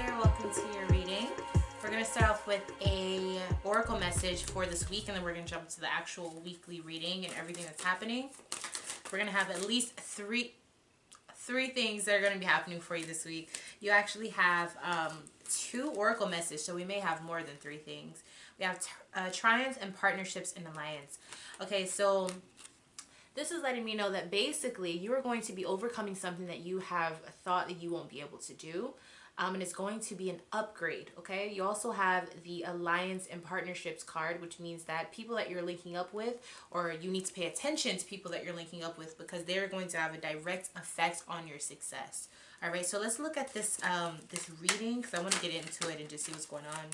Cancer, welcome to your reading. We're going to start off with a oracle message for this week, and then we're going to jump into the actual weekly reading and everything that's happening. We're going to have at least three things that are going to be happening for you this week. You actually have two oracle messages, so we may have more than three things. We have triumphs and partnerships and alliance. Okay, so this is letting me know that basically you are going to be overcoming something that you have thought that you won't be able to do. And it's going to be an upgrade, okay? You also have the alliance and partnerships card, which means that people that you're linking up with, or you need to pay attention to people that you're linking up with, because they're going to have a direct effect on your success. All right, so let's look at this this reading, because I want to get into it and just see what's going on.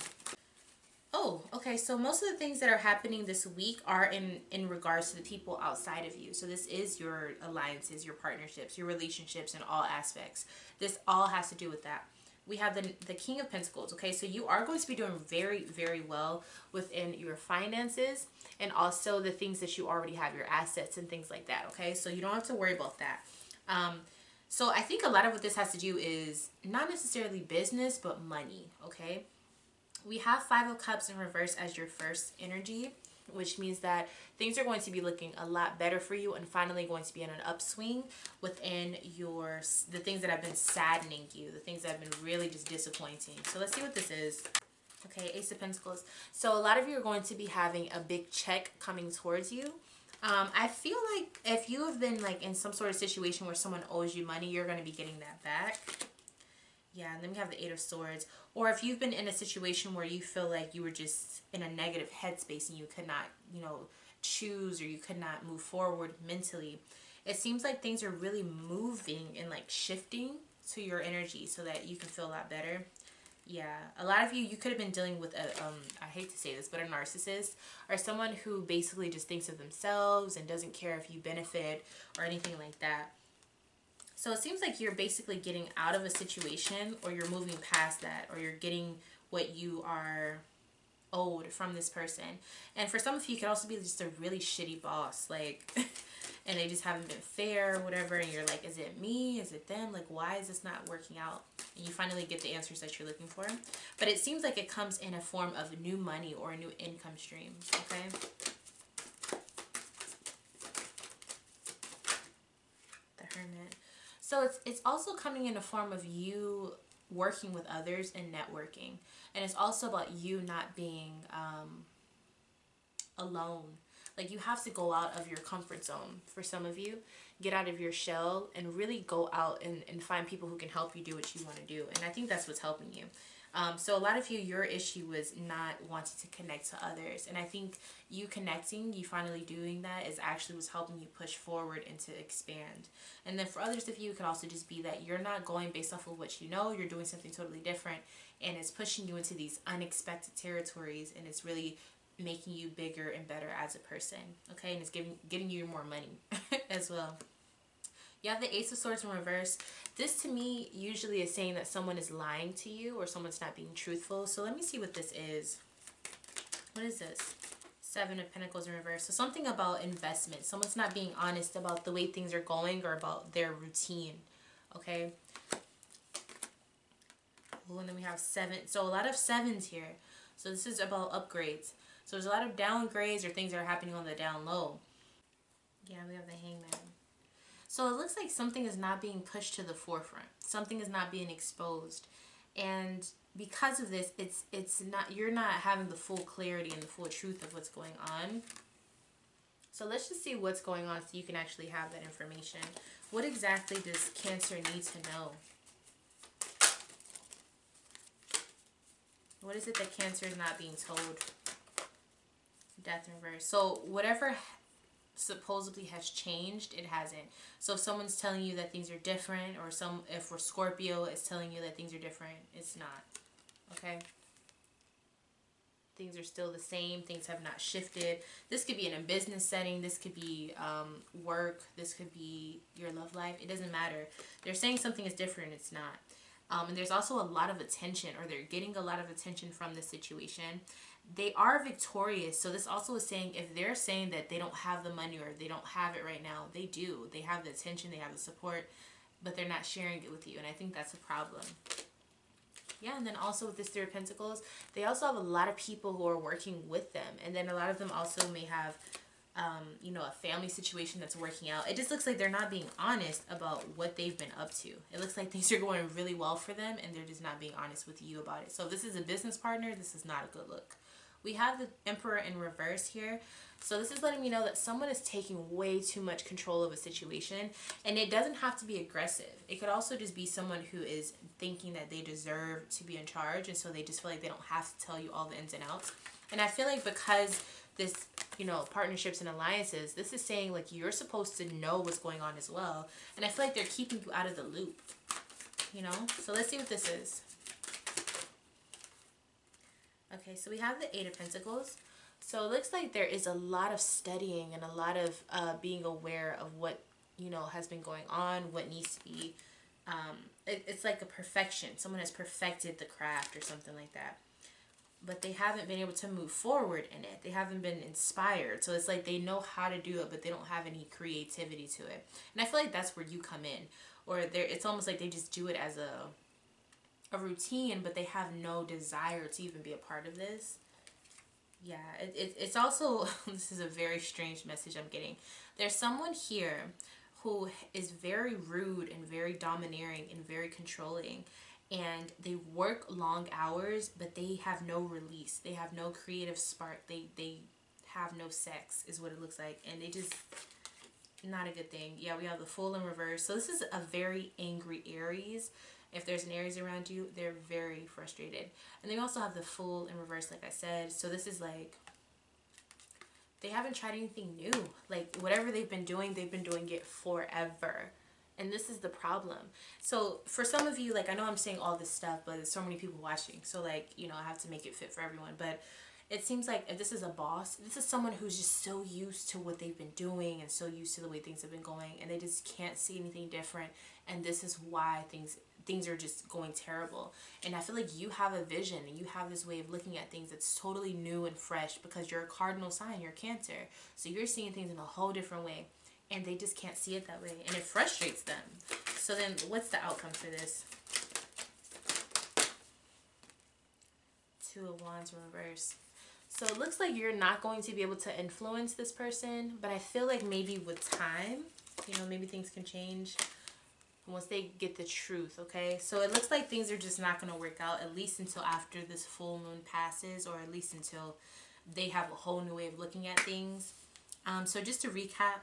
Oh, okay, so most of the things that are happening this week are in regards to the people outside of you. So this is your alliances, your partnerships, your relationships in all aspects. This all has to do with that. We have the King of Pentacles, okay? So you are going to be doing very, very well within your finances and also the things that you already have, your assets and things like that, okay? So you don't have to worry about that. So I think a lot of what this has to do is not necessarily business, but money, okay? We have Five of Cups in reverse as your first energy, which means that things are going to be looking a lot better for you and finally going to be in an upswing within the things that have been saddening you, the things that have been really just disappointing. So let's see what this is. Okay, Ace of Pentacles. So a lot of you are going to be having a big check coming towards you. I feel like if you have been like in some sort of situation where someone owes you money, you're going to be getting that back. Yeah, and then we have the Eight of Swords. Or if you've been in a situation where you feel like you were just in a negative headspace and you could not, choose, or you could not move forward mentally, it seems like things are really moving and like shifting to your energy so that you can feel a lot better. Yeah, a lot of you could have been dealing with I hate to say this, but a narcissist, or someone who basically just thinks of themselves and doesn't care if you benefit or anything like that. So it seems like you're basically getting out of a situation, or you're moving past that, or you're getting what you are owed from this person. And for some of you, you could also be just a really shitty boss, like, and they just haven't been fair or whatever, and you're like, is it me? Is it them? Like, why is this not working out? And you finally get the answers that you're looking for. But it seems like it comes in a form of new money or a new income stream, okay? The Hermit. So it's also coming in a form of you working with others and networking. And it's also about you not being alone. Like, you have to go out of your comfort zone for some of you. Get out of your shell and really go out and find people who can help you do what you want to do. And I think that's what's helping you. So a lot of you, your issue was not wanting to connect to others. And I think you connecting, you finally doing that, is actually what's helping you push forward and to expand. And then for others of you, it could also just be that you're not going based off of what you know. You're doing something totally different. And it's pushing you into these unexpected territories. And it's really making you bigger and better as a person. Okay? And it's getting you more money as well. You have the Ace of Swords in reverse. This to me usually is saying that someone is lying to you or someone's not being truthful. So let me see what this is. What is this? Seven of Pentacles in reverse. So something about investment. Someone's not being honest about the way things are going or about their routine. Okay? Ooh, and then we have 7. So a lot of 7s here. So this is about upgrades. So there's a lot of downgrades or things that are happening on the down low. Yeah, we have the Hangman. So it looks like something is not being pushed to the forefront. Something is not being exposed. And because of this, it's not, you're not having the full clarity and the full truth of what's going on. So let's just see what's going on so you can actually have that information. What exactly does Cancer need to know? What is it that Cancer is not being told? Death in reverse. So whatever supposedly has changed, it hasn't. So if someone's telling you that things are different, or if for Scorpio is telling you that things are different, it's not. Okay? Things are still the same. Things have not shifted. This could be in a business setting. This could be work. This could be your love life. It doesn't matter. They're saying something is different. It's not. And there's also a lot of attention, or they're getting a lot of attention from this situation. They are victorious. So this also is saying, if they're saying that they don't have the money or they don't have it right now, they do. They have the attention, they have the support, but they're not sharing it with you. And I think that's a problem. Yeah, and then also with this Three of Pentacles, they also have a lot of people who are working with them. And then a lot of them also may have, you know, a family situation that's working out. It just looks like they're not being honest about what they've been up to. It looks like things are going really well for them and they're just not being honest with you about it. So if this is a business partner, this is not a good look. We have the Emperor in reverse here. So this is letting me know that someone is taking way too much control of a situation. And it doesn't have to be aggressive. It could also just be someone who is thinking that they deserve to be in charge. And so they just feel like they don't have to tell you all the ins and outs. And I feel like because this, you know, partnerships and alliances, this is saying like you're supposed to know what's going on as well. And I feel like they're keeping you out of the loop, you know? So let's see what this is. Okay, so we have the Eight of Pentacles. So it looks like there is a lot of studying and a lot of being aware of what, you know, has been going on, what needs to be, it's like a perfection. Someone has perfected the craft or something like that. But they haven't been able to move forward in it. They haven't been inspired. So it's like they know how to do it, but they don't have any creativity to it. And I feel like that's where you come in. Or it's almost like they just do it as a routine, but they have no desire to even be a part of this. Yeah, it's also, this is a very strange message I'm getting. There's someone here who is very rude and very domineering and very controlling. And they work long hours, but they have no release. They have no creative spark. They have no sex is what it looks like. And they just, not a good thing. Yeah, we have the Fool in reverse. So this is a very angry Aries. If there's an Aries around you, they're very frustrated. And they also have the Fool in reverse, like I said. So this is like, they haven't tried anything new. Like, whatever they've been doing it forever. And this is the problem. So for some of you, like, I know I'm saying all this stuff, but there's so many people watching. So, like, you know, I have to make it fit for everyone. But it seems like if this is a boss, this is someone who's just so used to what they've been doing and so used to the way things have been going. And they just can't see anything different. And this is why things are just going terrible. And I feel like you have a vision and you have this way of looking at things that's totally new and fresh because you're a cardinal sign, you're Cancer. So you're seeing things in a whole different way. And they just can't see it that way. And it frustrates them. So then what's the outcome for this? Two of Wands in reverse. So it looks like you're not going to be able to influence this person. But I feel like maybe with time, you know, maybe things can change once they get the truth, okay? So it looks like things are just not going to work out, at least until after this full moon passes, or at least until they have a whole new way of looking at things. So just to recap,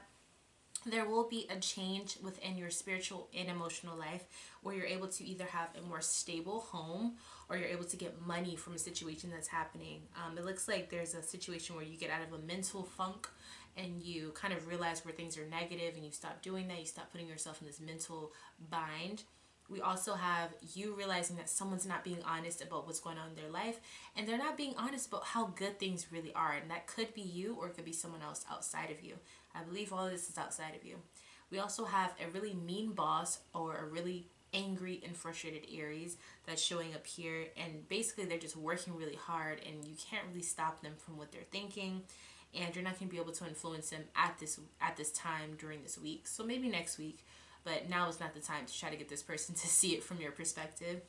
there will be a change within your spiritual and emotional life where you're able to either have a more stable home or you're able to get money from a situation that's happening. It looks like there's a situation where you get out of a mental funk and you kind of realize where things are negative and you stop doing that. You stop putting yourself in this mental bind. We also have you realizing that someone's not being honest about what's going on in their life, and they're not being honest about how good things really are. And that could be you, or it could be someone else outside of you. I believe all of this is outside of you. We also have a really mean boss or a really angry and frustrated Aries that's showing up here. And basically they're just working really hard and you can't really stop them from what they're thinking. And you're not going to be able to influence them at this time during this week. So maybe next week. But now is not the time to try to get this person to see it from your perspective.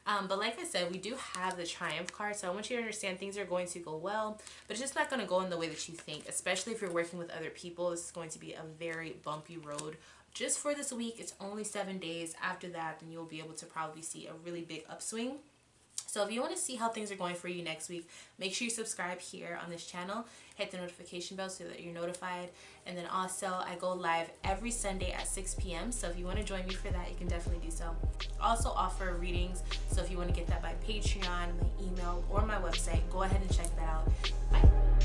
But like I said, we do have the Triumph card. So I want you to understand things are going to go well. But it's just not going to go in the way that you think. Especially if you're working with other people. This is going to be a very bumpy road. Just for this week, it's only 7 days. After that, then you'll be able to probably see a really big upswing. So if you want to see how things are going for you next week, make sure you subscribe here on this channel. Hit the notification bell so that you're notified. And then also, I go live every Sunday at 6 p.m. So if you want to join me for that, you can definitely do so. I also offer readings. So if you want to get that by Patreon, my email, or my website, go ahead and check that out. Bye.